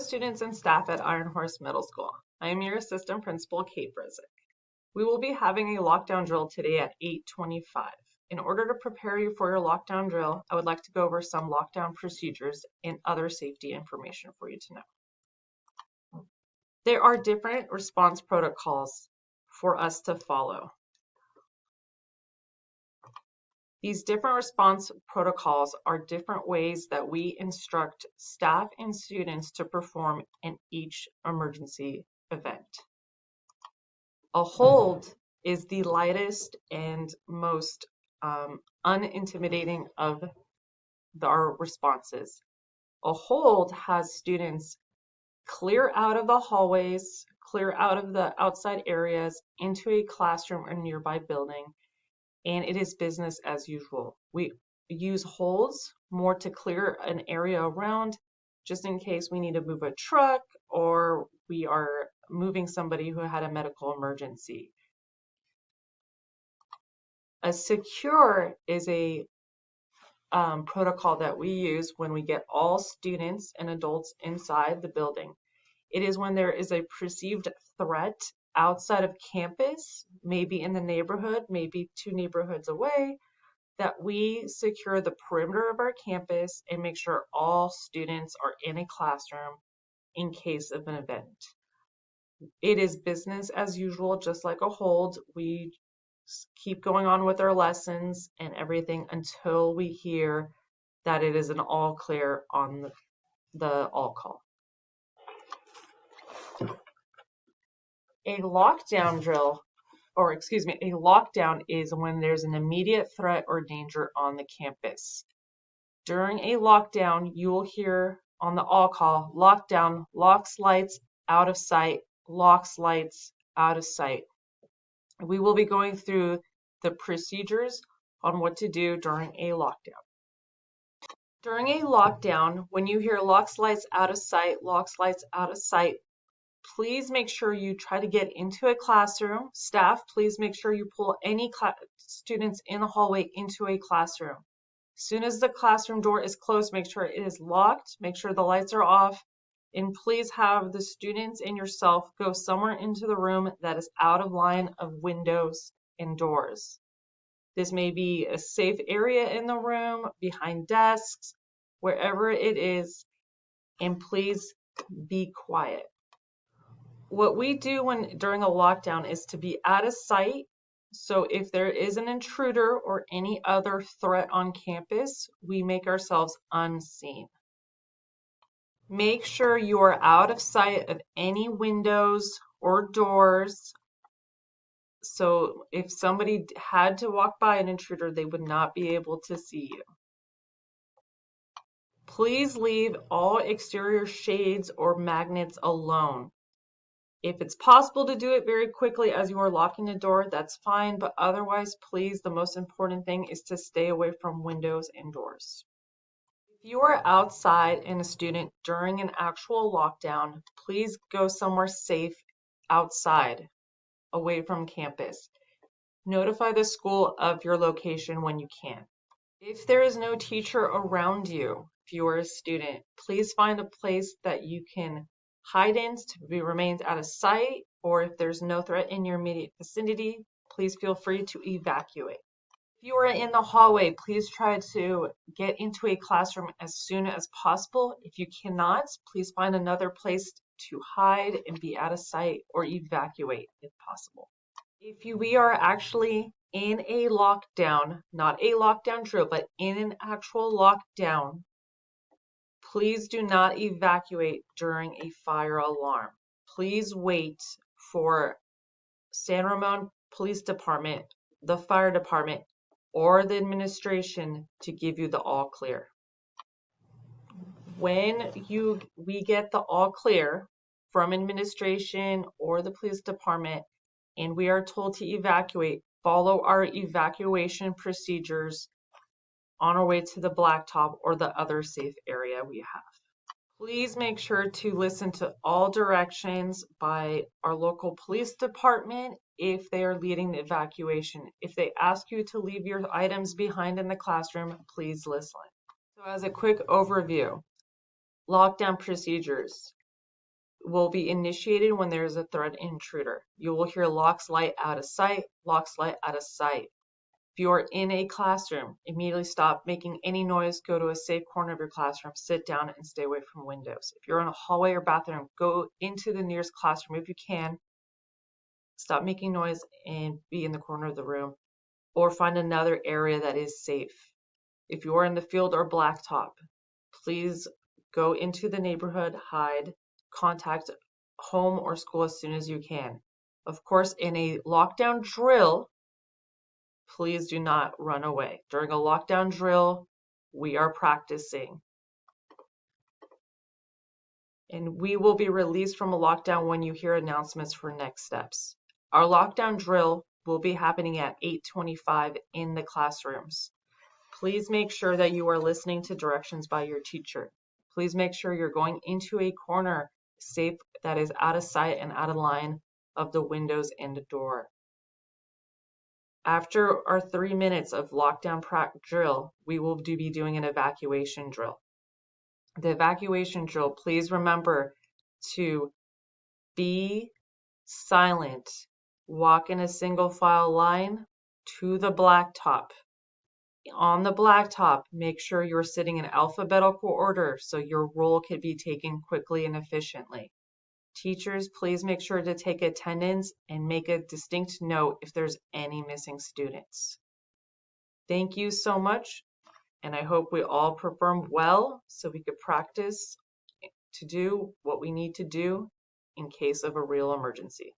students and staff at Iron Horse Middle School. I am your assistant principal, Kate Brizik. We will be having a lockdown drill today at 8:25. In order to prepare you for your lockdown drill, I would like to go over some lockdown procedures and other safety information for you to know. There are different response protocols for us to follow. These different response protocols are different ways that we instruct staff and students to perform in each emergency event. A hold is the lightest and most unintimidating of our responses. A hold has students clear out of the hallways, clear out of the outside areas into a classroom or nearby building, and it is business as usual. We use holds more to clear an area around, just in case we need to move a truck or we are moving somebody who had a medical emergency. A secure is a protocol that we use when we get all students and adults inside the building. It is when there is a perceived threat outside of campus, maybe in the neighborhood, maybe 2 neighborhoods away, that we secure the perimeter of our campus and make sure all students are in a classroom in case of an event. It is business as usual, just like a hold. We keep going on with our lessons and everything until we hear that it is an all clear on the all call. A lockdown is when there's an immediate threat or danger on the campus. During a lockdown, you will hear on the all call, lockdown, locks lights, out of sight, locks lights, out of sight. We will be going through the procedures on what to do during a lockdown. During a lockdown, when you hear locks lights out of sight, locks lights out of sight, please make sure you try to get into a classroom. Staff, please make sure you pull any students in the hallway into a classroom. As soon as the classroom door is closed, make sure it is locked, make sure the lights are off, and please have the students and yourself go somewhere into the room that is out of line of windows and doors. This may be a safe area in the room, behind desks, wherever it is, and please be quiet. What we do during a lockdown is to be out of sight. So if there is an intruder or any other threat on campus, we make ourselves unseen. Make sure you are out of sight of any windows or doors. So if somebody had to walk by an intruder, they would not be able to see you. Please leave all exterior shades or magnets alone. If it's possible to do it very quickly as you are locking the door, that's fine, but otherwise, please, the most important thing is to stay away from windows and doors. If you are outside and a student during an actual lockdown, please go somewhere safe outside, away from campus. Notify the school of your location when you can. If there is no teacher around you, if you are a student, please find a place that you can hide in to remain out of sight, or if there's no threat in your immediate vicinity, please feel free to evacuate. If you are in the hallway, please try to get into a classroom as soon as possible. If you cannot, please find another place to hide and be out of sight or evacuate if possible. If we are actually in a lockdown, not a lockdown drill, but in an actual lockdown, please do not evacuate during a fire alarm. Please wait for San Ramon Police Department, the fire department, or the administration to give you the all clear. When we get the all clear from administration or the police department and we are told to evacuate, follow our evacuation procedures on our way to the blacktop or the other safe area we have. Please make sure to listen to all directions by our local police department if they are leading the evacuation. If they ask you to leave your items behind in the classroom, please listen. So as a quick overview, lockdown procedures. will be initiated when there is a threat intruder. You will hear locks light out of sight, locks light out of sight. If you are in a classroom, immediately stop making any noise, go to a safe corner of your classroom, sit down and stay away from windows. If you're in a hallway or bathroom, go into the nearest classroom if you can. Stop making noise and be in the corner of the room, or find another area that is safe. If you are in the field or blacktop, please go into the neighborhood, hide, contact home or school as soon as you can. Of course, in a lockdown drill, please do not run away. During a lockdown drill, we are practicing. And we will be released from a lockdown when you hear announcements for next steps. Our lockdown drill will be happening at 8:25 in the classrooms. Please make sure that you are listening to directions by your teacher. Please make sure you're going into a corner safe that is out of sight and out of line of the windows and the door. After our 3 minutes of lockdown drill, we will be doing an evacuation drill. The evacuation drill, please remember to be silent, walk in a single file line to the blacktop. On the blacktop, make sure you're sitting in alphabetical order so your roll can be taken quickly and efficiently. Teachers, please make sure to take attendance and make a distinct note if there's any missing students. Thank you so much, and I hope we all perform well so we could practice to do what we need to do in case of a real emergency.